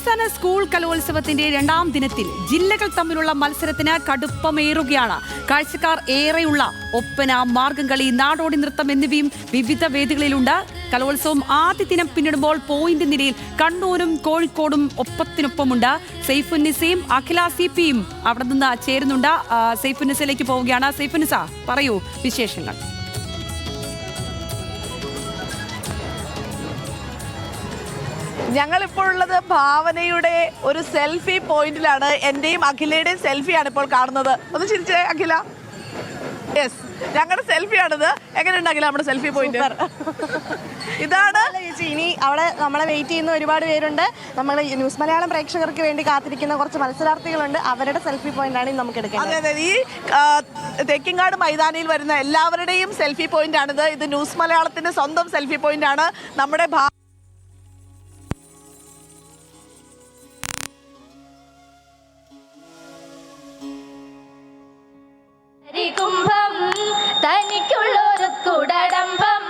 സംസ്ഥാന സ്കൂൾ കലോത്സവത്തിന്റെ രണ്ടാം ദിനത്തിൽ ജില്ലകൾ തമ്മിലുള്ള മത്സരത്തിന് കടുപ്പമേറുകയാണ്. കാഴ്ചക്കാർ ഏറെയുള്ള ഒപ്പന, മാർഗംകളി, നാടോടി നൃത്തം എന്നിവയും വിവിധ വേദികളിലുണ്ട്. കലോത്സവം ആദ്യ ദിനം പിന്നിടുമ്പോൾ പോയിന്റ് നിലയിൽ കണ്ണൂരും കോഴിക്കോടും ഒപ്പത്തിനൊപ്പമുണ്ട്. സൈഫുന്നിസയും അഖില സിപിയും അവിടെ നിന്ന് ചേരുന്നുണ്ട്. സൈഫുന്നിസയിലേക്ക് പോവുകയാണ്. സൈഫുന്നിസ, പറയൂ വിശേഷങ്ങൾ. ഞങ്ങളിപ്പോൾ ഉള്ളത് ഭാവനയുടെ ഒരു സെൽഫി പോയിന്റിലാണ്. എന്റെയും അഖിലയുടെയും സെൽഫിയാണ് ഇപ്പോൾ കാണുന്നത്. ഒന്ന് ചിരിച്ചേ അഖില. യെസ്, ഞങ്ങളുടെ സെൽഫിയാണിത്. എങ്ങനെയുണ്ട് അഖില നമ്മുടെ സെൽഫി പോയിന്റ്? ഇതാണ് ചേച്ചി. ഇനി അവിടെ നമ്മളെ വെയിറ്റ് ചെയ്യുന്ന ഒരുപാട് പേരുണ്ട്. നമ്മൾ ന്യൂസ് മലയാളം പ്രേക്ഷകർക്ക് വേണ്ടി കാത്തിരിക്കുന്ന കുറച്ച് മത്സരാർത്ഥികളുണ്ട്. അവരുടെ സെൽഫി പോയിന്റ് ആണ് നമുക്ക് എടുക്കുന്നത്. അതെ, ഈ തെക്കിങ്ങാട് മൈതാനിയിൽ വരുന്ന എല്ലാവരുടെയും സെൽഫി പോയിന്റ് ആണിത്. ഇത് ന്യൂസ് മലയാളത്തിന്റെ സ്വന്തം സെൽഫി പോയിന്റ് ആണ്. നമ്മുടെ കുംഭം തനിക്കുള്ളൊരു കുടടംബം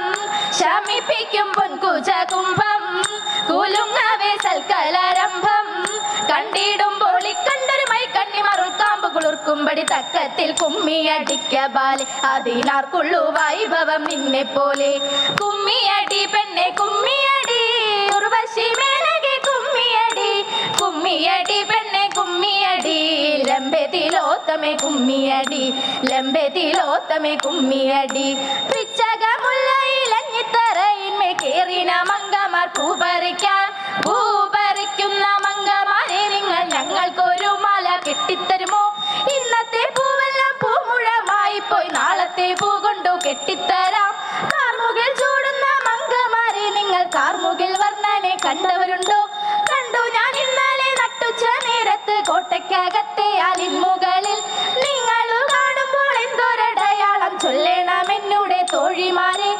ശമിപ്പിക്കും പൊൻകുജ കുംഭം കുലുങ്ങവേ സൽക്കലാരംഭം കണ്ടിടുമ്പോൾ ഇക്കണ്ടൊരു മൈക്കണ്ണി മറുൾ കാമ്പ് കുളിർക്കുമ്പടി തക്കത്തിൽ കുമ്മിയടിക്ക ബാലെ അതിനാർക്കുള്ളു വൈഭവം നിന്നെ പോലെ കുമ്മിയടി പെണ്ണെ കുമ്മിയടി ഉർവശി മേനകെ കുമ്മിയടി കുമ്മിയടി പെണ്ണെ കുമ്മിയടി ലംബെതിലോത്തമേ കുമ്മിയടി ലംബെതിലോത്തമേ കുമ്മിയടി പിച്ചകമുല്ലയിലഞ്ഞിത്തറയിന്മേ കേറിന മങ്കമാർ പൂപറിക്കുന്ന മങ്കമാരെ നിങ്ങൾ ഞങ്ങൾക്കൊരു മാല കെട്ടിത്തരുമോ? ഇന്നത്തെ പൂവെല്ലാം പൂമുഴമായി പോയി നാളത്തെ പൂ കൊണ്ടു കെട്ടിത്തരാം. കാർമുകിൽ ചൂടുന്ന മങ്കമാരെ നിങ്ങൾ കാർമുകിൽ വർണ്ണനെ കണ്ടവരുണ്ടോ? കണ്ടു ഞാൻ ഇന്നലെ നട്ടുച്ച നേരത്ത് കോട്ടയ്ക്കകത്തെ ആലിൻമുകളിൽ. നിങ്ങൾ കാണുമ്പോൾ എന്തൊരടയാളം ചൊല്ലണം എന്നുടെ തോഴിമാരെ.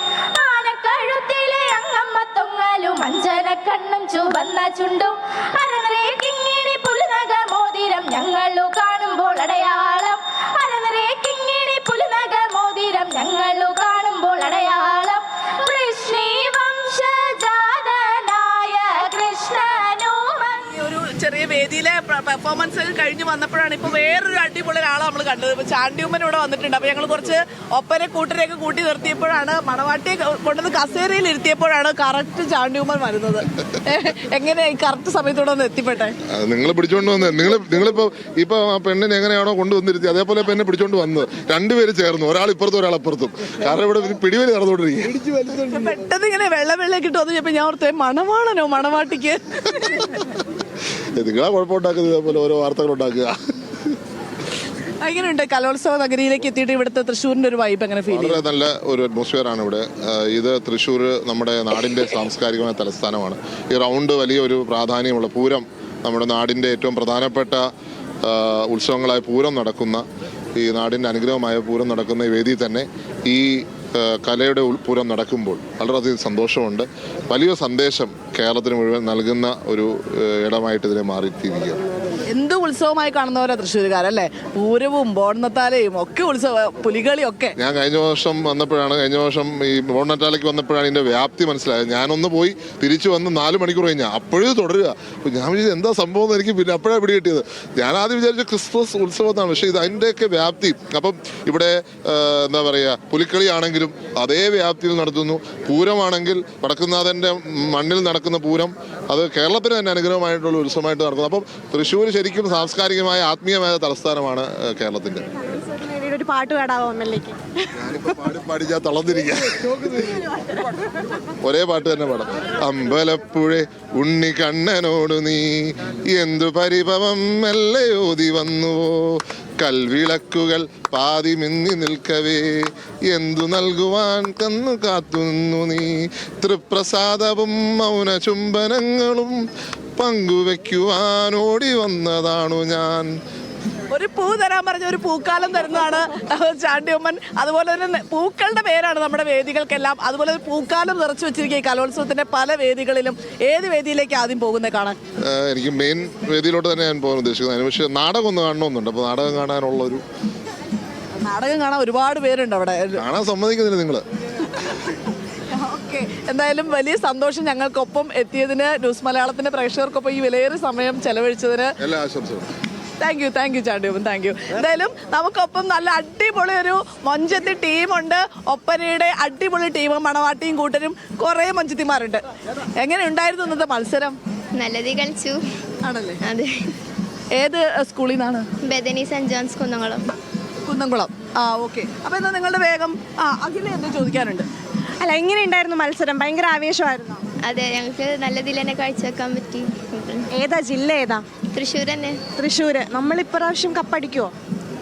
ആനക്കഴുത്തിലെ അങ്ങമ്മ തൊങ്ങലും അഞ്ചന കണ്ണും ചുവന്ന ചുണ്ടും അരനിറേ കിങ്ങിണി പുലിനക മോതിരം ഞങ്ങളു കാണുമ്പോൾ അടയാളം. അരനിറേ കിങ്ങിണി പുലിനക മോതിരം ഞങ്ങളു കാണുമ്പോൾ അടയാളം. കൃഷ്ണി വംശജാതനായ കൃഷ്ണനു. ഒരു ചെറിയ വേദിയിലെ പെർഫോമൻസ് കഴിഞ്ഞ് വന്നപ്പോഴാണ് ഇപ്പൊ വേറൊരു അടിപൊളി ഒരാളെ നമ്മൾ കണ്ടത്. ഇപ്പൊ ചാണ്ടിയുമ്മൻ ഇവിടെ വന്നിട്ടുണ്ട്. അപ്പൊ ഞങ്ങൾ കുറച്ച് ഒപ്പനെ കൂട്ടരെയൊക്കെ കൂട്ടി നിർത്തിയപ്പോഴാണ്, മണവാട്ടിയെ കൊണ്ടുവന്ന് കസേരയിൽ ഇരുത്തിയപ്പോഴാണ് കറക്റ്റ് ചാണ്ടിയുമ്മൻ വരുന്നത്. എങ്ങനെ ഈ കറക്റ്റ് സമയത്തോടെ ഒന്ന് എത്തിപ്പെട്ടെ? നിങ്ങൾ പിടിച്ചോണ്ട് വന്നത് ഇപ്പൊ ആ പെണ്ണിനെ എങ്ങനെയാണോ കൊണ്ടുവന്നിരുത്തി അതേപോലെ പെണ്ണെ പിടിച്ചോണ്ട് വന്നത്. രണ്ടുപേര് ചേർന്നു, ഒരാൾ ഇപ്പുറത്തും ഒരാൾ അപ്പുറത്തും. കാരണം ഇവിടെ പിടിവലി നടന്നുകൊണ്ടിരിക്കും. പെട്ടെന്ന് ഇങ്ങനെ വെള്ളക്കിട്ട് വന്നപ്പോ ഞാൻ ഓർത്തേ മണവാളനോ മണവാട്ടിക്ക്. നിങ്ങളാ കുഴപ്പമുണ്ടാക്കുന്നത്, ഇതേപോലെ ഓരോ വാർത്തകൾ ഉണ്ടാക്കുക. എങ്ങനെയുണ്ട് കലോത്സവ നഗരിയിലേക്ക് എത്തിയിട്ട് ഇവിടുത്തെ തൃശ്ശൂരിന്റെ ഒരു വൈബ് എങ്ങനെ ഫീൽ ചെയ്യും? വളരെ നല്ല ഒരു അറ്റ്മോസ്ഫിയർ ആണ് ഇവിടെ. ഇത് തൃശ്ശൂർ നമ്മുടെ നാടിന്റെ സാംസ്കാരികമായ തലസ്ഥാനമാണ്. ഈ റൗണ്ട് വലിയ ഒരു പ്രാധാന്യമുള്ള പൂരം, നമ്മുടെ നാടിന്റെ ഏറ്റവും പ്രധാനപ്പെട്ട ഉത്സവങ്ങളായ പൂരം നടക്കുന്ന, ഈ നാടിന്റെ അനുഗ്രഹമായ പൂരം നടക്കുന്ന ഈ വേദിയിൽ തന്നെ ഈ കലയുടെ പൂരം നടക്കുമ്പോൾ വളരെയധികം സന്തോഷമുണ്ട്. വലിയ സന്ദേശം കേരളത്തിന് മുഴുവൻ നൽകുന്ന ഒരു ഇടമായിട്ട് ഇതിനെ മാറിയിരിക്കുകയാണ്. എന്ത് ഉത്സവമായി കാണുന്നവരാ തൃശ്ശൂരുകാരല്ലേ? പൂരവും ബോൺനത്താലയും ഒക്കെ ഉത്സവം, പുലികളിയൊക്കെ. ഞാൻ കഴിഞ്ഞ വർഷം ഈ ബോൺനത്താലയ്ക്ക് വന്നപ്പോഴാണ് ഇതിന്റെ വ്യാപ്തി മനസ്സിലായത്. ഞാനൊന്ന് പോയി തിരിച്ചു വന്ന് 4 മണിക്കൂർ കഴിഞ്ഞാൽ അപ്പോഴും തുടരുക. അപ്പോൾ ഞാൻ വിചാരിച്ചു എന്താ സംഭവം എന്ന് എനിക്ക് പിന്നെ അപ്പോഴാണ് പിടികിട്ടിയത്. ഞാൻ ആദ്യം വിചാരിച്ച ക്രിസ്മസ് ഉത്സവത്താണ്, പക്ഷേ ഇത് അതിൻ്റെയൊക്കെ വ്യാപ്തി. അപ്പം ഇവിടെ എന്താ പറയുക, പുലിക്കളിയാണെങ്കിലും അതേ വ്യാപ്തിയിൽ നടത്തുന്നു. പൂരമാണെങ്കിൽ വടക്കുന്നാഥന്റെ മണ്ണിൽ നടക്കുന്ന പൂരം അത് കേരളത്തിന് തന്നെ അനുഗ്രഹമായിട്ടുള്ള ഉത്സവമായിട്ട് നടക്കുന്നു. അപ്പം തൃശ്ശൂർ ശരിക്കും സാംസ്കാരികമായ ആത്മീയമായ തലസ്ഥാനമാണ് കേരളത്തിന്റെ. ഒരു പാട്ട് പാടാവോ? ഞാനിപ്പോ പാടി ഞാൻ തളർന്നിരിക്കുക. ഒരേ പാട്ട് തന്നെ പാടാം. അമ്പലപ്പുഴ ഉണ്ണി കണ്ണനോട് നീ എന്തു പരിഭവം മെല്ലയോതി വന്നുവോ, കൽവിളക്കുകൾ പാതി മിന്നി നിൽക്കവേ എന്തു നൽകുവാൻ കന്നു കാത്തുനിന്നു നീ, തൃപ്രസാദവും മൗന ചുംബനങ്ങളും പങ്കുവെക്കുവാൻ ഓടി വന്നതാണു ഞാൻ. ഒരു പൂ തരാൻ പറഞ്ഞ ഒരു പൂക്കാലം തരുന്നതാണ് ചാണ്ടിയമ്മൻ. അതുപോലെ തന്നെ പൂക്കളുടെ പേരാണ് നമ്മുടെ വേദികൾക്കെല്ലാം. അതുപോലെ പൂക്കാലം നിറച്ചു വെച്ചിരിക്കുക ഈ കലോത്സവത്തിന്റെ പല വേദികളിലും. ഏത് വേദിയിലേക്ക് ആദ്യം പോകുന്നത് കാണാൻ? എനിക്ക് മെയിൻ വേദിയിലോട്ട് തന്നെ ഞാൻ പോകാൻ ഉദ്ദേശിക്കുന്നത്. പക്ഷേ നാടകം ഒന്ന് കാണണമെന്നുണ്ട്. അപ്പോൾ നാടകം കാണാനുള്ളൊരു നാടകം കാണാൻ ഒരുപാട് പേരുണ്ട് അവിടെ. കാണാൻ സമ്മതിക്കുന്നില്ല നിങ്ങൾ. ഓക്കെ, എന്തായാലും വലിയ സന്തോഷം ഞങ്ങൾക്കൊപ്പം എത്തിയതിന്, ന്യൂസ് മലയാളത്തിന്റെ പ്രേക്ഷകർക്കൊപ്പം ഈ വിലയേറിയ സമയം ചെലവഴിച്ചതിന്. എല്ലാ ആശംസകളും. Thank you Chandiyappan, thank you. എന്തായാലും നമുക്കൊപ്പം നല്ല അടിപൊളി ഒരു മൊഞ്ചത്തി ടീമുണ്ട്. ഒപ്പനയുടെ അടിപൊളി ടീം, മണവാട്ടിയും കൂട്ടരും കുറേ മൊഞ്ചത്തിമാരുണ്ട്. എങ്ങനെ ഉണ്ടായിരുന്നു ഇന്നത്തെ മത്സരം? നല്ലത് കളിച്ചു. ആണല്ലേ? അതെ. ഏത് സ്കൂളിൽ നിന്നാണ്? Bethany Saint John's Kunnamkulam. Kunnamkulam. Okay. അപ്പൊ എന്നാ നിങ്ങളുടെ വേഗം അഖില എന്തോ ചോദിക്കാനുണ്ട്. അല്ല, എങ്ങനെ ഉണ്ടായിരുന്നു മത്സരം? ഭയങ്കര ആവേശമായിരുന്നു. അതെ, ഞങ്ങൾക്ക് നല്ലതിൽ തന്നെ കാഴ്ചവെക്കാൻ പറ്റി. ഏതാ ജില്ല? ഏതാ? തൃശ്ശൂർ തന്നെ. തൃശ്ശൂര്. നമ്മൾ ഇപ്രാവശ്യം കപ്പടിക്കുവോ?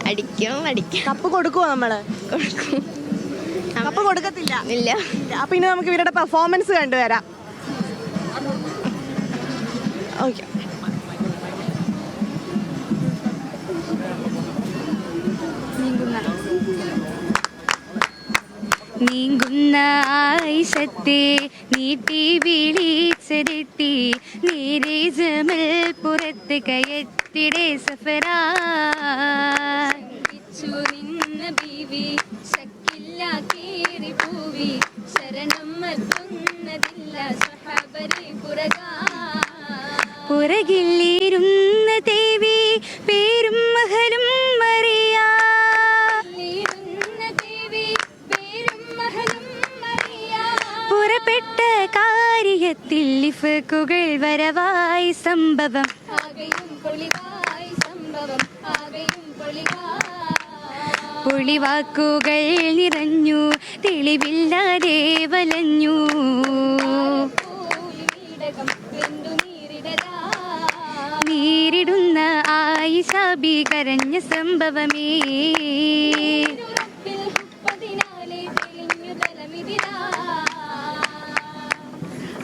അടിക്കും. കപ്പ് കൊടുക്കുവോ? നമ്മള് കൊടുക്കും. കപ്പ് കൊടുക്കത്തില്ല. ഇല്ല. അപ്പൊ ഇനി നമുക്ക് ഇവരുടെ പെർഫോമൻസ് കണ്ടുവരാം. ഓക്കെ. നീങ്ങുന്ന ആയിഷത്തെ നീട്ടി വിളിച്ചെത്തി, നേരെ ജമൽ പുറത്ത് കയറ്റിടെ സഫറാ നിന്ന ബീവി, ശക്കില്ല കേറി പൂവി, ശരണം മറ്റുന്നതില്ല സ്വഹാബരെ പുറകില്ലിരുന്ന ദേവി, പേരും മഹലും മറിയാ, പുറപ്പെട്ട കാര്യത്തിൽ ലിഫ്കുകൾ വരവായി സംഭവം, പൊളിവാക്കുകൾ നിറഞ്ഞു, തെളിവില്ലാതെ വലഞ്ഞു, നീരിടുന്ന ആയിഷാബി കരഞ്ഞ സംഭവമേ.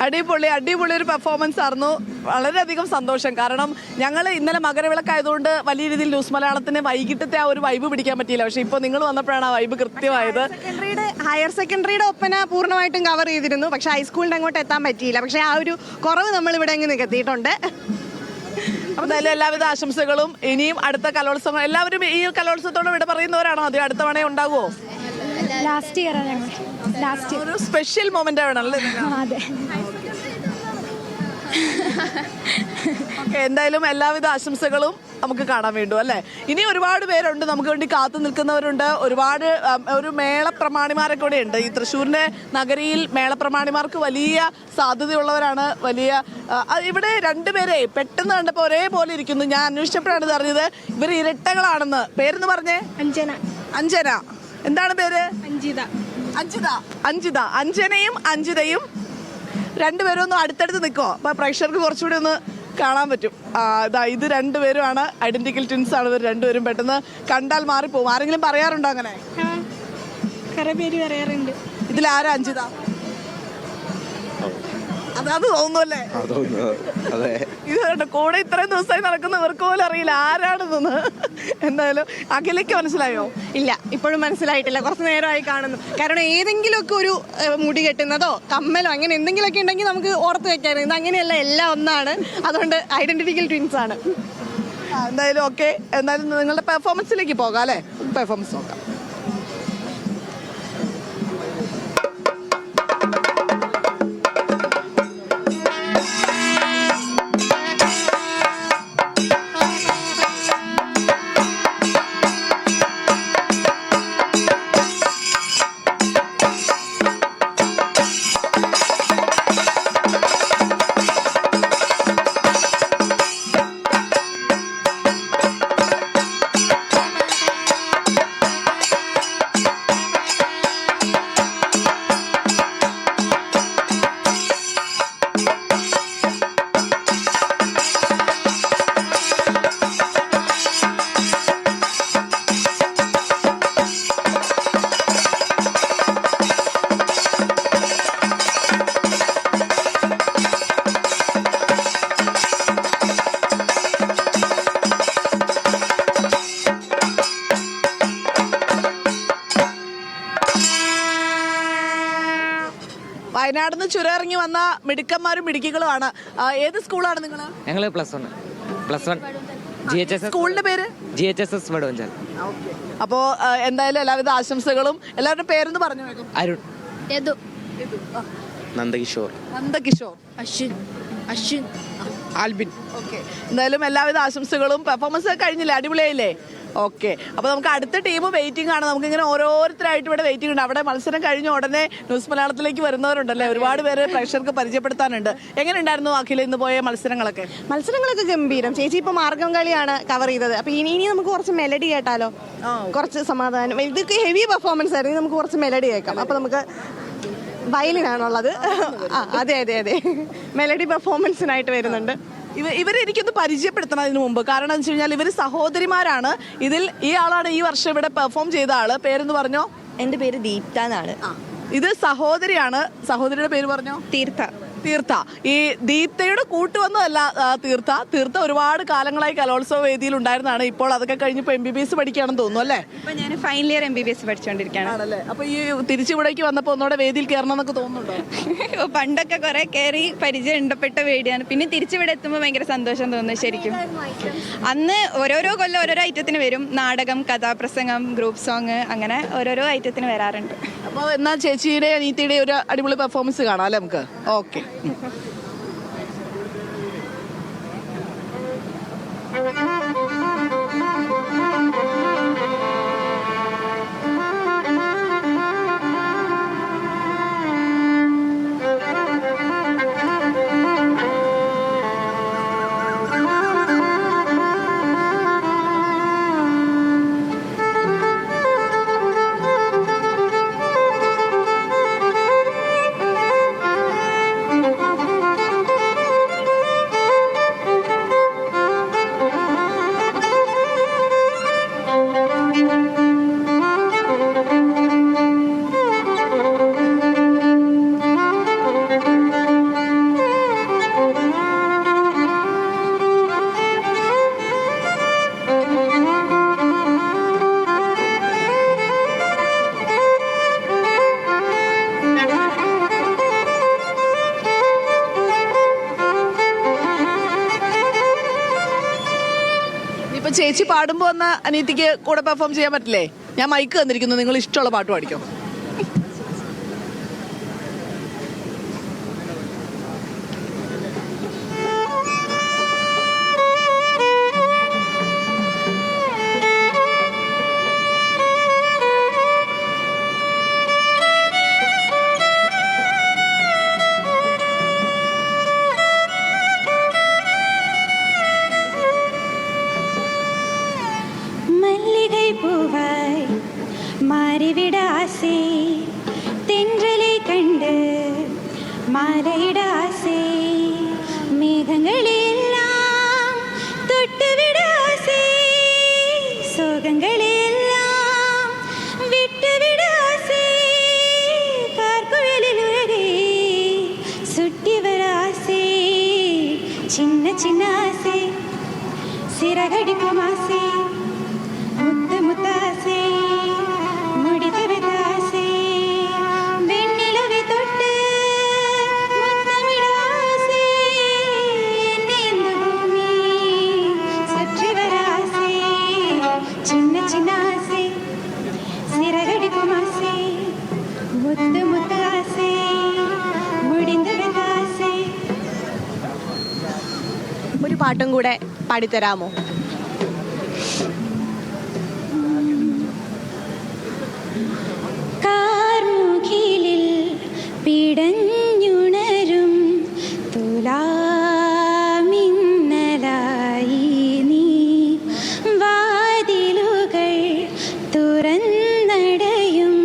അടിപൊളി ഒരു പെർഫോമൻസ് ആയിരുന്നു. വളരെയധികം സന്തോഷം. കാരണം ഞങ്ങൾ ഇന്നലെ മകരവിളക്കായതുകൊണ്ട് വലിയ രീതിയിൽ ന്യൂസ് മലയാളത്തിന് വൈകിട്ടത്തെ ആ ഒരു വൈബ് പിടിക്കാൻ പറ്റിയില്ല. പക്ഷെ ഇപ്പോൾ നിങ്ങൾ വന്നപ്പോഴാണ് ആ വൈബ് കൃത്യമായത്. ഹയർ സെക്കൻഡറിയുടെ ഒപ്പന പൂർണ്ണമായിട്ടും കവർ ചെയ്തിരുന്നു. പക്ഷെ ഹൈസ്കൂളിൻ്റെ അങ്ങോട്ട് എത്താൻ പറ്റിയില്ല. പക്ഷെ ആ ഒരു കുറവ് നമ്മൾ ഇവിടെ അങ്ങ് നികത്തിയിട്ടുണ്ട്. അപ്പം എന്തായാലും എല്ലാവിധ ആശംസകളും. ഇനിയും അടുത്ത കലോത്സവം എല്ലാവരും ഈ കലോത്സവത്തോടെ ഇവിടെ പറയുന്നവരാണോ? അതോ അടുത്ത തവണ ഉണ്ടാകുമോ? ലാസ്റ്റ് ഇയർ ഒരു സ്പെഷ്യൽ മൊമെന്റ് ആണല്ലേ? അതെ. ഓക്കെ, എന്തായാലും എല്ലാവിധ ആശംസകളും. നമുക്ക് കാണാൻ വേണ്ടു അല്ലേ? ഇനി ഒരുപാട് പേരുണ്ട് നമുക്ക് വേണ്ടി കാത്തു നിൽക്കുന്നവരുണ്ട്. ഒരുപാട് ഒരു മേളപ്രമാണിമാരൊക്കെ കൂടെ ഉണ്ട്. ഈ തൃശ്ശൂരിന്റെ നഗരിയിൽ മേളപ്രമാണിമാർക്ക് വലിയ സാധ്യതയുള്ളവരാണ്. വലിയ ഇവിടെ രണ്ടുപേരെ പെട്ടെന്ന് കണ്ടപ്പോൾ ഒരേപോലെ ഇരിക്കുന്നു. ഞാൻ അന്വേഷിച്ചപ്പോഴാണ് ഇത് അറിഞ്ഞത് ഇവർ ഇരട്ടകളാണെന്ന്. പേരെന്ന് പറഞ്ഞേ? അഞ്ജന. എന്താണ് പേര്? അഞ്ജിത. അഞ്ജനയും അഞ്ജിതയും രണ്ടുപേരും ഒന്ന് അടുത്തടുത്ത് നിൽക്കുമോ? അപ്പൊ പ്രേക്ഷകർക്ക് കുറച്ചുകൂടി ഒന്ന് കാണാൻ പറ്റും. ഇത് രണ്ടുപേരുമാണ് ഐഡന്റിക്കൽ ട്വിൻസ് ആണ്. ഇവർ രണ്ടുപേരും പെട്ടെന്ന് കണ്ടാൽ മാറിപ്പോകും. ആരെങ്കിലും പറയാറുണ്ടോ അങ്ങനെ? കുറെ പേര് പറയാറുണ്ട്. ഇതിലാരാ അഞ്ജിത? അത് തോന്നുന്നല്ലേ? ഇത് കേട്ടോ, കൂടെ ഇത്രയും ദിവസമായി നടക്കുന്നവർക്ക് പോലും അറിയില്ല ആരാണെന്ന്. എന്തായാലും അഖിലയ്ക്ക് മനസ്സിലായോ? ഇല്ല, ഇപ്പോഴും മനസ്സിലായിട്ടില്ല. കുറച്ച് നേരമായി കാണുന്നു. കാരണം ഏതെങ്കിലുമൊക്കെ ഒരു മുടി കെട്ടുന്നതോ കമ്മലോ അങ്ങനെ എന്തെങ്കിലുമൊക്കെ ഉണ്ടെങ്കിൽ നമുക്ക് ഓർത്ത് വെക്കായിരുന്നു. ഇത് അങ്ങനെയല്ല, എല്ലാം ഒന്നാണ്. അതുകൊണ്ട് ഐഡന്റിറ്റിക്കൽ ട്വിൻസ് ആണ്. എന്തായാലും ഓക്കെ. എന്തായാലും നിങ്ങളുടെ പെർഫോമൻസിലേക്ക് പോകാം അല്ലേ? പെർഫോമൻസ് നോക്കാം. വയനാട് നിന്ന് ചുരമിറങ്ങി വന്ന മിടുക്കന്മാരും മിടുക്കികളുമാണ്. ഏത് സ്കൂളാണ് നിങ്ങൾ? ഞങ്ങൾ +1 സ്കൂളിന്റെ പേര്? GHSS വടവഞ്ചാൽ. അപ്പോ എന്തായാലും എല്ലാവിധ ആശംസകളും. എല്ലാവരുടെ പേരെന്ന് പറഞ്ഞു. അരുൺ. നന്ദകിഷോർ. നന്ദകിഷോർ. അശ്വിൻ ആൽബിൻ. ഓക്കെ, എന്തായാലും എല്ലാവിധ ആശംസകളും. പെർഫോമൻസ് കഴിഞ്ഞില്ലേ? അടിപൊളിയായില്ലേ? ഓക്കെ, അപ്പോൾ നമുക്ക് അടുത്ത ടീം വെയിറ്റിംഗ് ആണ്. നമുക്കിങ്ങനെ ഓരോരുത്തരായിട്ട് ഇവിടെ വെയിറ്റിംഗ് ഉണ്ട്. അവിടെ മത്സരം കഴിഞ്ഞ ഉടനെ ന്യൂസ് മലയാളത്തിലേക്ക് വരുന്നവരുണ്ടല്ലേ, ഒരുപാട് പേര് പ്രേക്ഷകർക്ക് പരിചയപ്പെടുത്താനുണ്ട്. എങ്ങനെ ഉണ്ടായിരുന്നു അഖില ഇന്ന് പോയ മത്സരങ്ങളൊക്കെ? മത്സരങ്ങളൊക്കെ ഗംഭീരം. ചേച്ചി ഇപ്പൊ മാർഗം കളിയാണ് കവർ ചെയ്തത്. അപ്പൊ ഇനി നമുക്ക് കുറച്ച് മെലഡി കേട്ടാലോ? കുറച്ച് സമാധാനം. ഇതൊക്കെ ഹെവി പെർഫോമൻസ് ആയിരുന്നു. നമുക്ക് കുറച്ച് മെലഡി കേൾക്കാം. അപ്പൊ നമുക്ക് വയലിനാണുള്ളത്. അതെ അതെ അതെ, മെലഡി പെർഫോമൻസിനായിട്ട് വരുന്നുണ്ട്. ഇവരെനിക്കൊന്ന് പരിചയപ്പെടുത്തണം അതിന് മുമ്പ്. കാരണം എന്ന് വെച്ച് കഴിഞ്ഞാൽ ഇവർ സഹോദരിമാരാണ്. ഇതിൽ ഈ ആളാണ് ഈ വർഷം ഇവിടെ പെർഫോം ചെയ്ത ആള്. പേരെന്ന് പറഞ്ഞോ? എൻ്റെ പേര് ദീപ്ത എന്നാണ്. ഇത് സഹോദരിയാണ്. സഹോദരിയുടെ പേര് പറഞ്ഞോ? തീർത്ഥ. തീർത്ഥ. ഈ ദീപ്തയുടെ കൂട്ടുവന്നതല്ല തീർത്ഥ ഒരുപാട് കാലങ്ങളായി കലോത്സവ വേദിയിൽ ഉണ്ടായിരുന്നതാണ്. ഇപ്പോൾ അതൊക്കെ കഴിഞ്ഞപ്പോൾ MBBS പഠിക്കുകയാണെന്ന് തോന്നുന്നു അല്ലേ? ഇപ്പൊ ഞാൻ ഫൈനൽ ഇയർ MBBS പഠിച്ചുകൊണ്ടിരിക്കുകയാണ്. ആണല്ലേ? അപ്പൊ ഈ തിരിച്ചിവിടേക്ക് വന്നപ്പോൾ ഒന്നുകൂടെ വേദിയിൽ കയറണം എന്നൊക്കെ തോന്നുന്നുണ്ടോ? പണ്ടൊക്കെ കുറെ കയറി പരിചയം ഉണ്ടപ്പെട്ട വേദിയാണ്. പിന്നെ തിരിച്ചിവിടെ എത്തുമ്പോൾ ഭയങ്കര സന്തോഷം തോന്നുന്നു. ശരിക്കും അന്ന് ഓരോരോ കൊല്ലം ഓരോരോ ഐറ്റത്തിന് വരും. നാടകം, കഥാപ്രസംഗം, ഗ്രൂപ്പ് സോങ്, അങ്ങനെ ഓരോരോ ഐറ്റത്തിന് വരാറുണ്ട്. അപ്പോൾ എന്നാൽ ചേച്ചിയുടെ അനീതിയുടെ ഒരു അടിപൊളി പെർഫോമൻസ് കാണാം അല്ലേ നമുക്ക്? ഓക്കെ. ചേച്ചി പാടുമ്പോൾ ഒന്ന് അനീതിക്ക് കൂടെ പെർഫോം ചെയ്യാൻ പറ്റില്ലേ? ഞാൻ മൈക്ക് തന്നിരിക്കുന്നു, നിങ്ങൾ ഇഷ്ടമുള്ള പാട്ട് പാടിക്കോ. മാറിവിട ആസേ തെன்றலை കണ്ട് മാലയിട ആസേ മേഘങ്ങളെല്ലാം തൊട്ടുവിട ആസേ സോകങ്ങളെല്ലാം വിട്ടുവിട ആസേ കാർക്കുഴലിൽ ഉലകേ സുട്ടി വര ആസേ ചിന്ന ചിന്ന ആസേ സിറകടിക്കും ആസേ മുത്ത് മുത്താസേ ഒരു പാട്ടും കൂടെ പാടിത്തരാമോ? കാർമുകിലിൽ പിടഞ്ഞുണരും തുലാമിന്നലായി നീ വാതിലുകൾ തുറന്നടയും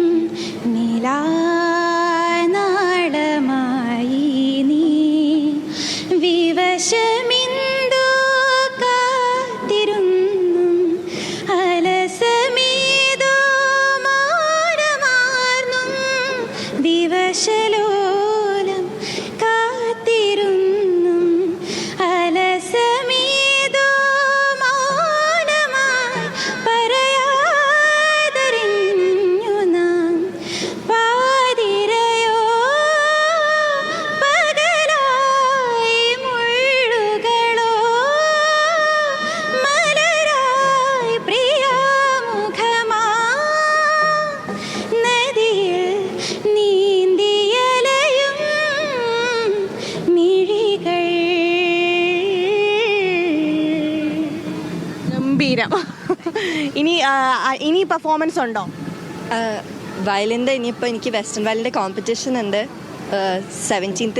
നിലാനാളമായി നീ വിവശമിന്തോ കാത്തിരുന്നും അലസമേതോ മാനമാർന്നും വിവശലോലമായി വീരം. ഇനി പെർഫോമൻസ് ഉണ്ടോ? വയലിൻ്റെ ഇനിയിപ്പോൾ എനിക്ക് വെസ്റ്റേൺ വയലിൻ്റെ കോമ്പറ്റീഷൻ ഉണ്ട് 17th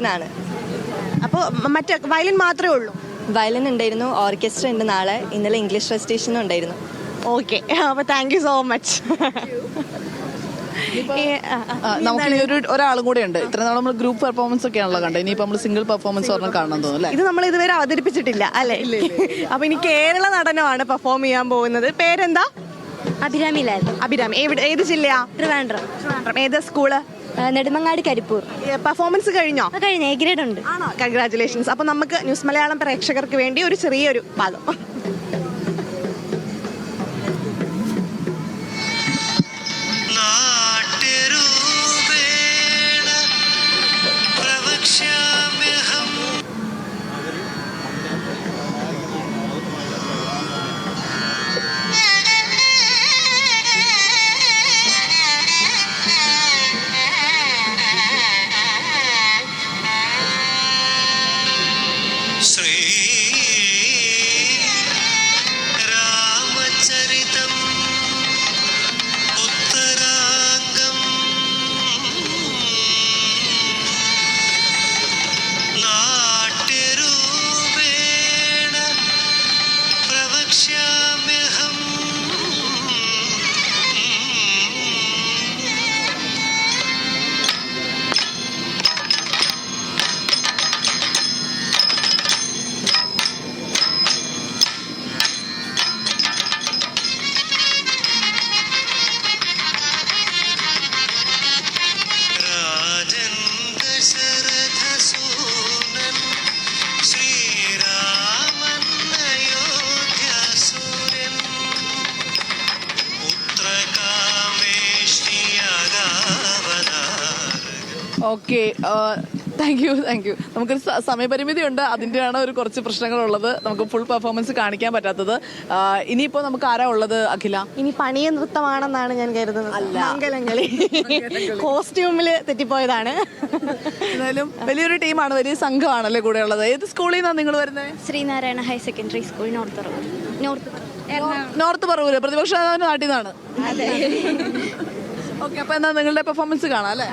അപ്പോൾ മറ്റേ വയലിൻ മാത്രമേ ഉള്ളൂ? വയലിൻ ഉണ്ടായിരുന്നു, ഓർക്കസ്ട്ര ഉണ്ട് നാളെ, ഇന്നലെ ഇംഗ്ലീഷ് റെസിറ്റേഷനും ഉണ്ടായിരുന്നു. ഓക്കെ, അപ്പോൾ താങ്ക് യു സോ മച്ച്. നമുക്ക് ഇനി ഒരാളും കൂടെ ഉണ്ട്. ഇത്ര നാൾ നമ്മൾ ഗ്രൂപ്പ് പെർഫോമൻസ് ഒക്കെ ആണല്ലോ കണ്ടത്, ഇനിയിപ്പോൾ നമ്മൾ സിംഗിൾ പെർഫോമൻസ് ഒരെണ്ണം കാണാൻ തോന്നുന്നു അല്ലേ? ഇത് നമ്മൾ ഇതുവരെ അവതരിപ്പിച്ചിട്ടില്ല അല്ലേ? അപ്പൊ ഇനി കേരള നടനമാണ് പെർഫോം ചെയ്യാൻ പോകുന്നത്. പേരെന്താ? അഭിരാമി ലാൽ. അഭിരാമി. ഏത് ജില്ലയാ? ട്രിവാൻഡ്രം. ഏത് സ്കൂള്? നെടുമങ്ങാട് കരിപ്പൂർ. പെർഫോമൻസ് കഴിഞ്ഞോ? കഴിഞ്ഞ എ ഗ്രേഡ് ഉണ്ട്. ആണോ? കൺഗ്രാറ്റുലേഷൻസ്. അപ്പൊ നമുക്ക് ന്യൂസ് മലയാളം പ്രേക്ഷകർക്ക് വേണ്ടി ഒരു ചെറിയൊരു ഭാഗം. Okay, thank you. നമുക്കൊരു സമയപരിമിതി ഉണ്ട്, അതിൻ്റെയാണ് ഒരു കുറച്ച് പ്രശ്നങ്ങളുള്ളത്. നമുക്ക് ഫുൾ പെർഫോമൻസ് കാണിക്കാൻ പറ്റാത്തത്. ഇനിയിപ്പോൾ നമുക്ക് ആരാ ഉള്ളത് അഖില? ഇനി പണിയ നൃത്തമാണെന്നാണ് ഞാൻ കരുതുന്നത്. മംഗലങ്ങളി. കോസ്റ്റ്യൂമില് തെറ്റിപ്പോയതാണ്. എന്തായാലും വലിയൊരു ടീമാണ്, വലിയ സംഘമാണല്ലേ കൂടെ ഉള്ളത്. ഏത് സ്കൂളിൽ നിന്നാണ് നിങ്ങൾ വരുന്നത്? Sreenarayana higher secondary school, north Paravur. പ്രതിപക്ഷ നാട്ടിൽ നിന്നാണ്. ഓക്കെ, അപ്പൊ എന്നാ നിങ്ങളുടെ പെർഫോമൻസ് കാണാം അല്ലേ?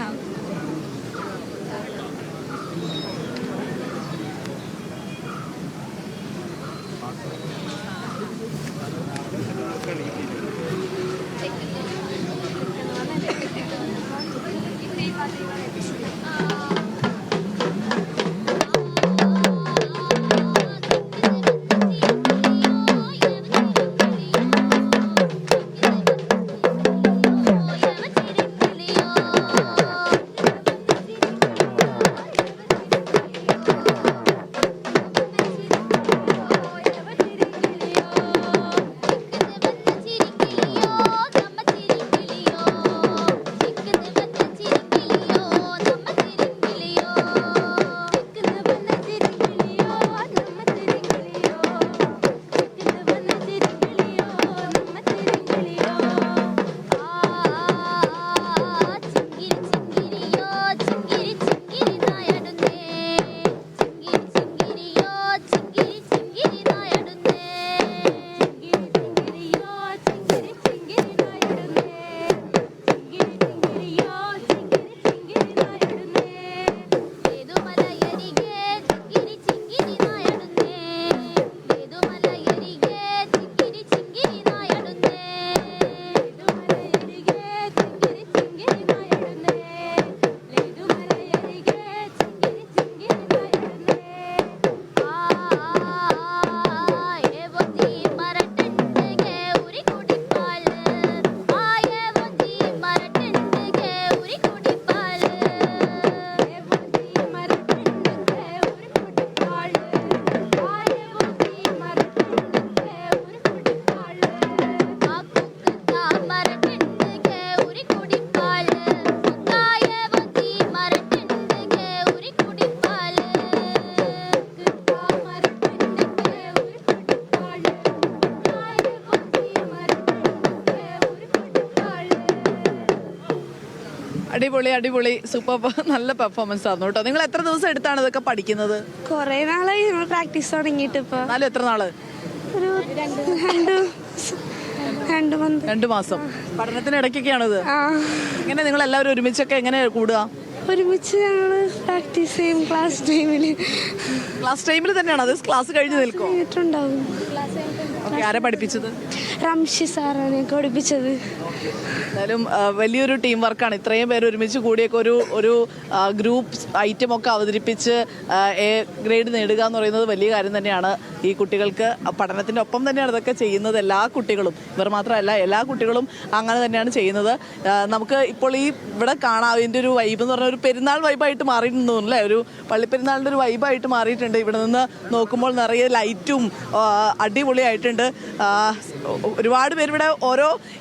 അടിപൊളി സൂപ്പർ, നല്ല പെർഫോമൻസ് ആയിരുന്നു കേട്ടോ. നിങ്ങൾ എത്ര ദിവസം എടുത്താണ് ഇതൊക്കെ പഠിക്കുന്നത്? കുറെ നാളായി നമ്മൾ പ്രാക്ടീസ് തുടങ്ങിയിട്ട്. ഇപ്പൊ എത്ര നാള്? ഒരു 2 മാസം പഠനത്തിനിടയ്ക്കൊക്കെയാണിത്. എങ്ങനെ നിങ്ങൾ എല്ലാവരും ഒരുമിച്ചൊക്കെ എങ്ങനെ കൂടുക? ഒരുമിച്ച് ഞങ്ങൾ പ്രാക്ടീസ് ചെയ്യും ക്ലാസ് ടൈമിൽ തന്നെയാണ് അത്? ക്ലാസ് കഴിഞ്ഞ് നിൽക്കും? ടൈമിലുണ്ടാവും. ആരെ പഠിപ്പിച്ചത്? റംഷി സാറാണ് പഠിപ്പിച്ചത്. എന്തായാലും വലിയൊരു ടീം വർക്കാണ്. ഇത്രയും പേര് ഒരുമിച്ച് കൂടിയൊക്കെ ഒരു ഗ്രൂപ്പ് ഐറ്റം ഒക്കെ അവതരിപ്പിച്ച് എ ഗ്രേഡ് നേടുക എന്ന് പറയുന്നത് വലിയ കാര്യം തന്നെയാണ്. ഈ കുട്ടികൾക്ക് പഠനത്തിൻ്റെ ഒപ്പം തന്നെയാണ് ഇതൊക്കെ ചെയ്യുന്നത്. എല്ലാ കുട്ടികളും, ഇവർ മാത്രമല്ല എല്ലാ കുട്ടികളും അങ്ങനെ തന്നെയാണ് ചെയ്യുന്നത്. നമുക്ക് ഇപ്പോൾ ഈ ഇവിടെ കാണാം ഇതിൻ്റെ ഒരു വൈബ് എന്ന് പറഞ്ഞാൽ ഒരു പെരുന്നാൾ വൈബായിട്ട് മാറിയിട്ടുണ്ട് അല്ലേ? ഒരു പള്ളിപ്പെരുന്നാളിൻ്റെ ഒരു വൈബായിട്ട് മാറിയിട്ടുണ്ട്. ഇവിടെ നിന്ന് നോക്കുമ്പോൾ നിറയെ ലൈറ്റും അടിപൊളിയായിട്ടുണ്ട്. ഒരുപാട് പേര് ഇവിടെ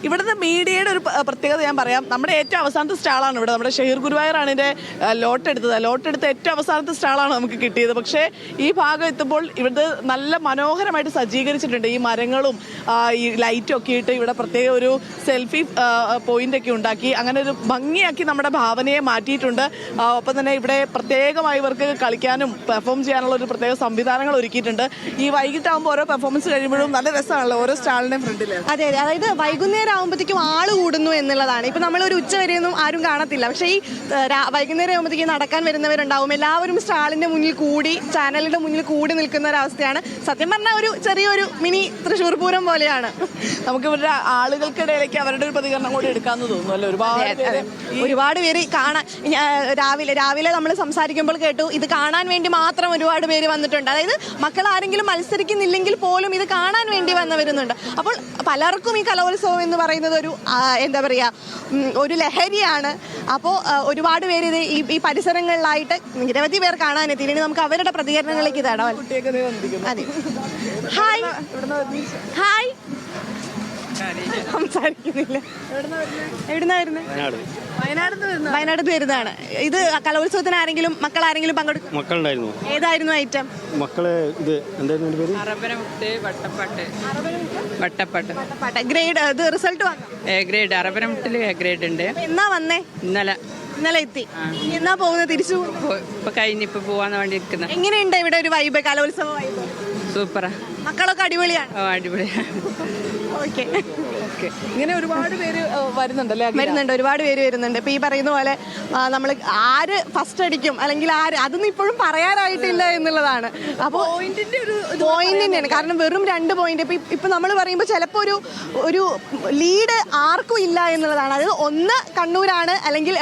ഇവിടുത്തെ മീഡിയയുടെ ഒരു പ്രത്യേകത ഞാൻ പറയാം. നമ്മുടെ ഏറ്റവും അവസാനത്തെ സ്റ്റാളാണ് ഇവിടെ. നമ്മുടെ ഷഹീർ ഗുരുവായൂരാണ് ഇതിൻ്റെ ലോട്ടെടുത്ത് ഏറ്റവും അവസാനത്തെ സ്റ്റാളാണ് നമുക്ക് കിട്ടിയത്. പക്ഷേ ഈ ഭാഗം എത്തുമ്പോൾ ഇവിടുത്തെ നല്ല മനോഹരമായിട്ട് സജ്ജീകരിച്ചിട്ടുണ്ട്. ഈ മരങ്ങളും ഈ ലൈറ്റും ഒക്കെ ഇട്ട് ഇവിടെ പ്രത്യേക ഒരു സെൽഫി പോയിന്റ് ഒക്കെ ഉണ്ടാക്കി അങ്ങനെ ഒരു ഭംഗിയാക്കി നമ്മുടെ ഭാവനയെ മാറ്റിയിട്ടുണ്ട്. ഒപ്പം തന്നെ ഇവിടെ പ്രത്യേകമായി ഇവർക്ക് കളിക്കാനും പെർഫോം ചെയ്യാനുള്ള ഒരു പ്രത്യേക സംവിധാനങ്ങൾ ഒരുക്കിയിട്ടുണ്ട്. ഈ വൈകിട്ടാകുമ്പോൾ ഓരോ പെർഫോമൻസ് കഴിയുമ്പോഴും നല്ല രസമാണല്ലോ ഓരോ സ്റ്റാളിന്റെ ഫ്രണ്ടിൽ. അതെ, അതായത് വൈകുന്നേരം ആകുമ്പോഴത്തേക്കും ആള് കൂടുന്നു എന്നുള്ളതാണ്. ഇപ്പൊ നമ്മളൊരു ഉച്ച വരെയൊന്നും ആരും കാണത്തില്ല. പക്ഷേ ഈ വൈകുന്നേരം ആകുമ്പോഴത്തേക്കും നടക്കാൻ വരുന്നവരുണ്ടാവും. എല്ലാവരും സ്റ്റാളിന്റെ മുന്നിൽ കൂടി, ചാനലിന്റെ മുന്നിൽ കൂടി നിൽക്കുന്ന ഒരു അവസ്ഥയാണ്. സത്യം പറഞ്ഞാൽ ഒരു ചെറിയൊരു മിനി തൃശ്ശൂർ പൂരം പോലെയാണ്. നമുക്ക് ഇവരുടെ ആളുകൾക്കിടയിലേക്ക് അവരുടെ ഒരു പ്രതികരണം കൂടി എടുക്കാമെന്ന് തോന്നുന്നു അല്ലേ? ഒരുപാട് പേര് കാണാൻ രാവിലെ നമ്മൾ സംസാരിക്കുമ്പോൾ കേട്ടു ഇത് കാണാൻ വേണ്ടി മാത്രം ഒരുപാട് പേര് വന്നിട്ടുണ്ട്. അതായത് മക്കൾ ആരെങ്കിലും മത്സരിക്കുന്നില്ലെങ്കിൽ പോലും ഇത് കാണാൻ വേണ്ടി വരുന്നുണ്ട്. അപ്പോൾ പലർക്കും ഈ കലോത്സവം എന്ന് പറയുന്നത് ഒരു എന്താ പറയുക, ഒരു ലഹരിയാണ്. അപ്പോൾ ഒരുപാട് പേര് ഇത് ഈ പരിസരങ്ങളിലായിട്ട് നിരവധി പേർ കാണാനെത്തി. ഇനി നമുക്ക് അവരുടെ പ്രതികരണങ്ങളിലേക്ക് തടാം. അതെ, ഹായ് ഹായ് സംസാരിക്കുന്നില്ല. എവിടുന്നാ വരുന്നത്? വയനാട് വരുന്നതാണ്. ഇത് കലോത്സവത്തിന് മക്കൾ ആരെങ്കിലും പങ്കെടുക്കും? മക്കളുണ്ടായിരുന്നു. ഏതായിരുന്നു ഐറ്റം? മക്കള് ഇത് എന്തായിരുന്നു പേര്? വട്ടപ്പാട്ട്. ഗ്രേഡ് ഇത് റിസൾട്ട് വന്നു? A grade. അറബനമുട്ടിൽ എ ഗ്രേഡ് ഉണ്ട്. എന്നാ വന്നേ? ഇന്നലെ എത്തി. എന്നാ പോകുന്നത്? തിരിച്ചു ഇപ്പൊ കഴിഞ്ഞിപ്പോ പോവാന്ന് വേണ്ടി ഇരിക്കുന്ന. എങ്ങനെയുണ്ട് ഇവിടെ ഒരു വൈബ്, കലോത്സവ വൈബ്? സൂപ്പറാ. മക്കളൊക്കെ അടിപൊളിയാണ്? അടിപൊളിയാണ്. ഓക്കെ. ഇങ്ങനെ ഒരുപാട് പേര് വരുന്നുണ്ട്. ഒരുപാട് പേര് വരുന്നുണ്ട്. ഇപ്പൊ ഈ പറയുന്ന പോലെ നമ്മൾ ആര് ഫസ്റ്റ് അടിക്കും അല്ലെങ്കിൽ അതൊന്നും ഇപ്പോഴും പറയാനായിട്ടില്ല എന്നുള്ളതാണ്. അപ്പോൾ പോയിന്റ് തന്നെയാണ്. കാരണം വെറും 2 പോയിന്റ്. ഇപ്പൊ നമ്മൾ പറയുമ്പോൾ ചിലപ്പോൾ ഒരു ലീഡ് ആർക്കും ഇല്ല എന്നുള്ളതാണ്. അതായത് 1 കണ്ണൂരാണ്, അല്ലെങ്കിൽ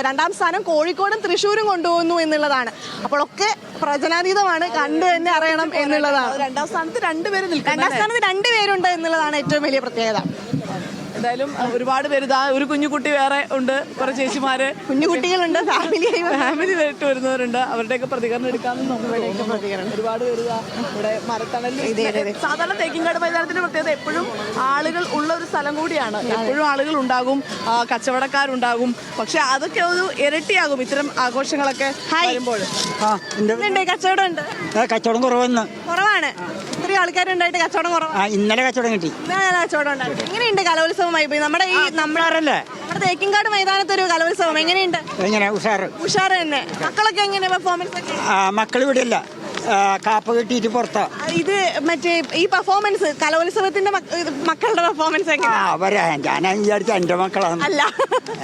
2ാം സ്ഥാനം കോഴിക്കോടും തൃശ്ശൂരും കൊണ്ടുപോകുന്നു എന്നുള്ളതാണ്. അപ്പോഴൊക്കെ പ്രവചനാതീതമാണ്, കണ്ടു തന്നെ അറിയണം എന്നുള്ളതാണ്. 2ാം സ്ഥാനത്ത് 2 പേരുണ്ട് എന്നുള്ളതാണ് ഏറ്റവും വലിയ പ്രത്യേകത. എന്തായാലും ഒരുപാട് പേര്, ഒരു കുഞ്ഞുകുട്ടി വേറെ ഉണ്ട്, കുറെ ചേച്ചിമാര്, കുഞ്ഞുകുട്ടികളുണ്ട്, ഫാമിലി ആയിട്ട് വരുന്നവരുണ്ട്. അവരുടെയൊക്കെ പ്രതികരണം എടുക്കാമെന്ന് ഒരുപാട് പേര് ഇവിടെ മരത്തണലിൽ. സാധാരണ തേക്കിൻകാട് മൈതാനത്തിന്റെ പ്രത്യേകത എപ്പോഴും ആളുകൾ ഉള്ള ഒരു സ്ഥലം കൂടിയാണ്. എപ്പോഴും ആളുകൾ ഉണ്ടാകും, കച്ചവടക്കാരുണ്ടാകും. പക്ഷെ അതൊക്കെ ഒരു ഇരട്ടിയാകും ഇത്തരം ആഘോഷങ്ങളൊക്കെ വരുമ്പോൾ. കച്ചവടം ഉണ്ട്? കച്ചവടം കുറവാണ്. ഇത്രയും ആൾക്കാരുണ്ടായിട്ട് കച്ചവടം കുറവാണ്. ഇന്നലെ കച്ചവടം കിട്ടി. കച്ചവടം ഉണ്ടായിരുന്നു. എങ്ങനെയുണ്ട് കലോത്സവമായി? നമ്മുടെ നമ്മുടെ തേക്കിൻകാട് മൈതാനത്ത് ഒരു കലോത്സവം എങ്ങനെയുണ്ട്? ഉഷാറ് തന്നെ. മക്കളൊക്കെ എങ്ങനെ പെർഫോമൻസ്? മക്കൾ ഇവിടെ ഇല്ല, കാപ്പ കിട്ടിയിട്ട് പുറത്താ. ഇത് മറ്റേ ഈ പെർഫോമൻസ് കലോത്സവത്തിന്റെ മക്കളുടെ പെർഫോമൻസ് അവരാ? ഞാൻ വിചാരിച്ച എന്റെ മക്കളാണ്. അല്ല,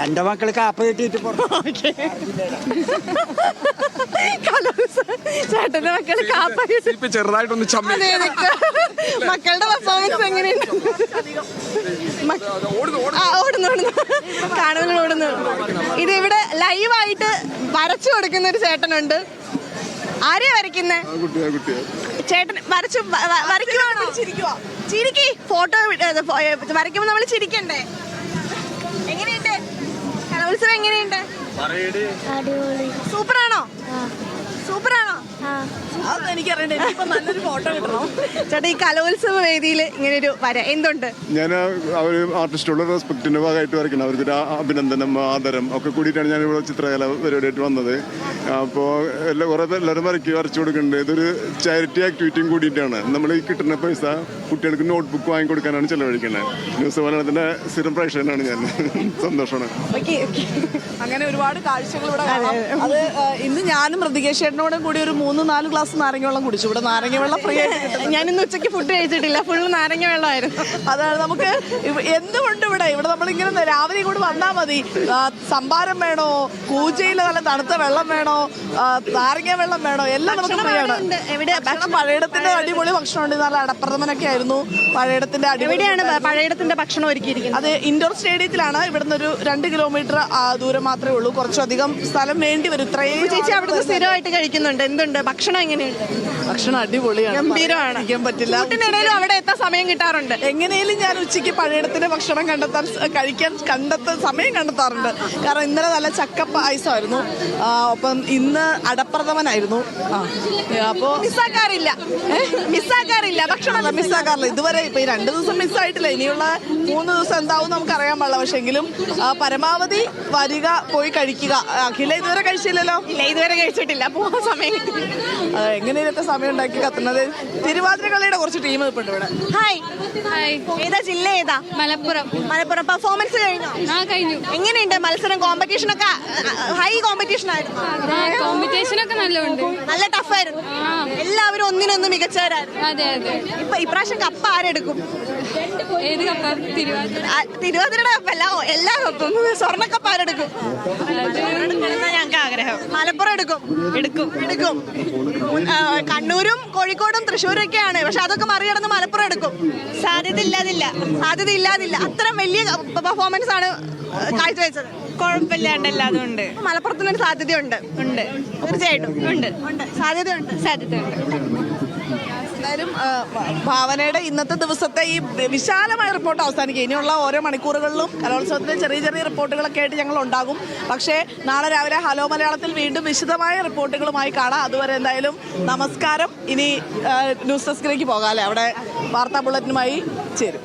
എന്റെ മക്കള് കാപ്പ കിട്ടിയിട്ട് പുറത്താ. ചേട്ടന്റെ മക്കള് കാപ്പ ചെറുതായിട്ടൊന്ന് മക്കളുടെ പെർഫോമൻസ് എങ്ങനെയുണ്ട്? ഓടുന്നു. ഇത് ഇവിടെ ലൈവായിട്ട് വരച്ചു കൊടുക്കുന്ന ഒരു ചേട്ടനുണ്ട്. ആരെയാ വരയ്ക്കുന്നേ? ചേട്ടൻ വരയ്ക്കുവാണോ? ചിരിക്കി. ഫോട്ടോ വരയ്ക്കുമ്പോ നമ്മള് ചിരിക്കണ്ടേ? എങ്ങനെയുണ്ട് കലോത്സവം? എങ്ങനെയുണ്ട്? സൂപ്പറാണോ? എനിക്കറിയണ്ടേ, നല്ലൊരു ഫോട്ടോ കിട്ടണം. ചേട്ടാ, ഈ കലോത്സവ വേദിയിൽ ഇങ്ങനെ ഒരു എന്തുണ്ട്? ഞാൻ ഒരു ആർട്ടിസ്റ്റോട് റെസ്പെക്റ്റിന്റെ ഭാഗമായിട്ട് വരയ്ക്കണം. അവർക്കൊരു അഭിനന്ദനം, ആദരം ഒക്കെ കൂടിയിട്ടാണ് ഞാൻ ഇവിടെ ചിത്രകല പരിപാടിയായിട്ട് വന്നത്. അപ്പോൾ എല്ലാവരും വരച്ചു കൊടുക്കുന്നുണ്ട്. ഇതൊരു ചാരിറ്റി ആക്ടിവിറ്റിയും കൂടിയിട്ടാണ്. നമ്മൾ ഈ കിട്ടുന്ന പൈസ കുട്ടികൾക്ക് നോട്ട്ബുക്ക് വാങ്ങിക്കൊടുക്കാനാണ് ചെലവഴിക്കുന്നത്. ന്യൂസ് മലയാളത്തിന്റെ സ്ഥിരം പ്രേക്ഷകനാണ് ഞാൻ. സന്തോഷമാണ്. അങ്ങനെ ഒരുപാട് കാഴ്ചകൾ ഇവിടെ കാണാം. അത് ഇന്ന് ഞാനും ഋതികേഷ് ചേട്ടനോടും കൂടി ഒരു 3 3-4 ഗ്ലാസ് നാരങ്ങ വെള്ളം കുടിച്ചു. ഇവിടെ നാരങ്ങ വെള്ളം ഫ്രീ ആയിട്ട് കിട്ടും. ഞാനിന്ന് ഉച്ചയ്ക്ക് ഫുഡ് കഴിച്ചിട്ടില്ല, ഫുള്ള് നാരങ്ങ വെള്ളമായിരുന്നു. അതാണ് നമുക്ക് എന്തുകൊണ്ട് ഇവിടെ നമ്മളിങ്ങനെ രാവിലെ കൂടെ വന്നാൽ മതി. സംഭാരം വേണോ, കൂജയിൽ നല്ല തണുത്ത വെള്ളം വേണോ, നാരങ്ങ വെള്ളം വേണോ, എല്ലാം നമുക്ക് ഫ്രീ ആണ്. ഭക്ഷണം പഴയിടത്തിന്റെ അടിപൊളി ഭക്ഷണമുണ്ട്. നല്ല അടപ്രഥമനൊക്കെ ആയിരുന്നു പഴയിടത്തിന്റെ. എവിടെയാണ് പഴയിടത്തിന്റെ ഭക്ഷണം ഒരുക്കിയിരിക്കുന്നത്? അത് ഇൻഡോർ സ്റ്റേഡിയത്തിലാണ്. ഇവിടുന്ന് ഒരു 2 കിലോമീറ്റർ ദൂരം മാത്രമേ ഉള്ളൂ. കുറച്ചധികം സ്ഥലം വേണ്ടി വരും. ഇത്രയും ചേച്ചി അവിടുന്ന് സ്ഥിരമായിട്ട് കഴിക്കുന്നുണ്ട്. എന്തുണ്ട് ഭക്ഷണം? എങ്ങനെയുണ്ട്? ഭക്ഷണം അടിപൊളിയാണ്, ഗംഭീരമാണ്. കഴിക്കാൻ പറ്റില്ല. കൂട്ടിനിടയിലും അവിടെ എത്താൻ സമയം കിട്ടാറുണ്ട്. എങ്ങനെയും ഞാൻ ഉച്ചയ്ക്ക് പഴയിടത്തിന്റെ ഭക്ഷണം കണ്ടെത്താൻ സമയം കണ്ടെത്താറുണ്ട്. കാരണം ഇന്നലെ നല്ല ചക്ക പായസമായിരുന്നു, ഒപ്പം ഇന്ന് അടപ്രഥമനായിരുന്നു. അപ്പോ മിസ്സാക്കാറില്ല ഭക്ഷണം മിസ്സാക്കാറില്ല ഇതുവരെ. ഇപ്പൊ ഈ 2 ദിവസം മിസ്സായിട്ടില്ല. ഇനിയുള്ള 3 ദിവസം എന്താവും നമുക്ക് അറിയാൻ പാടില്ല. പക്ഷെങ്കിലും പരമാവധി വരിക, പോയി കഴിക്കുക. അഖില ഇതുവരെ കഴിച്ചില്ലല്ലോ? ഇല്ല, ഇതുവരെ കഴിച്ചിട്ടില്ല. പോകാൻ സമയം കിട്ടില്ല. എങ്ങനെയൊക്കെ സമയം ഉണ്ടാക്കി കത്തുന്നത്. തിരുവാതിര കളിയുടെ കുറച്ച് ടീം ഇപ്പൊ ഇവിടെ. ഹായ്, ഏതാ ജില്ല? ഏതാ? മലപ്പുറം. മലപ്പുറം. പെർഫോമൻസ് കഴിഞ്ഞോ? കഴിഞ്ഞു. എങ്ങനെയുണ്ട് മത്സരം? കോമ്പറ്റീഷൻ ഒക്കെ ഹൈ കോമ്പറ്റീഷൻ ആയിരുന്നു. കോമ്പറ്റീഷൻ ഒക്കെ നല്ലുണ്ട്. നല്ല ടഫായിരുന്നു. എല്ലാവരും ഒന്നിനൊന്ന് മികച്ചവരായിരുന്നു. അതെ അതെ. ഇപ്പൊ ഇപ്രാവശ്യം കപ്പ് ആരെടുക്കും? ഏത് കപ്പ? തിരുവാതിര. തിരുവാതിരയുടെ കപ്പല്ല, എല്ലാ കപ്പും. സ്വർണ്ണക്കപ്പ് ആരെടുക്കും? ഞങ്ങൾക്ക് ആഗ്രഹം. മലപ്പുറം എടുക്കും. കണ്ണൂരും കോഴിക്കോടും തൃശ്ശൂരും ഒക്കെയാണ്, പക്ഷെ അതൊക്കെ മറികടന്ന് മലപ്പുറം എടുക്കും. സാധ്യത ഇല്ലാതില്ല. അത്രയും വലിയ പെർഫോമൻസ് ആണ് കാഴ്ചവെച്ചത്. കുഴപ്പമില്ലാണ്ടല്ലാതും ഉണ്ട്. മലപ്പുറത്തിനൊരു സാധ്യതയുണ്ട്. തീർച്ചയായിട്ടും ഉണ്ട്. സാധ്യതയുണ്ട്. എന്തായാലും ഭാവനയുടെ ഇന്നത്തെ ദിവസത്തെ ഈ വിശാലമായ റിപ്പോർട്ട് അവസാനിക്കുക. ഇനിയുള്ള ഓരോ മണിക്കൂറുകളിലും കലോത്സവത്തിലെ ചെറിയ ചെറിയ റിപ്പോർട്ടുകളൊക്കെ ആയിട്ട് ഞങ്ങൾ ഉണ്ടാകും. പക്ഷേ നാളെ രാവിലെ ഹലോ മലയാളത്തിൽ വീണ്ടും വിശദമായ റിപ്പോർട്ടുകളുമായി കാണാം. അതുവരെ എന്തായാലും നമസ്കാരം. ഇനി ന്യൂസ് ഡെസ്കിലേക്ക് പോകാം അല്ലേ? അവിടെ വാർത്താ ബുള്ളറ്റിനുമായി ചേരും.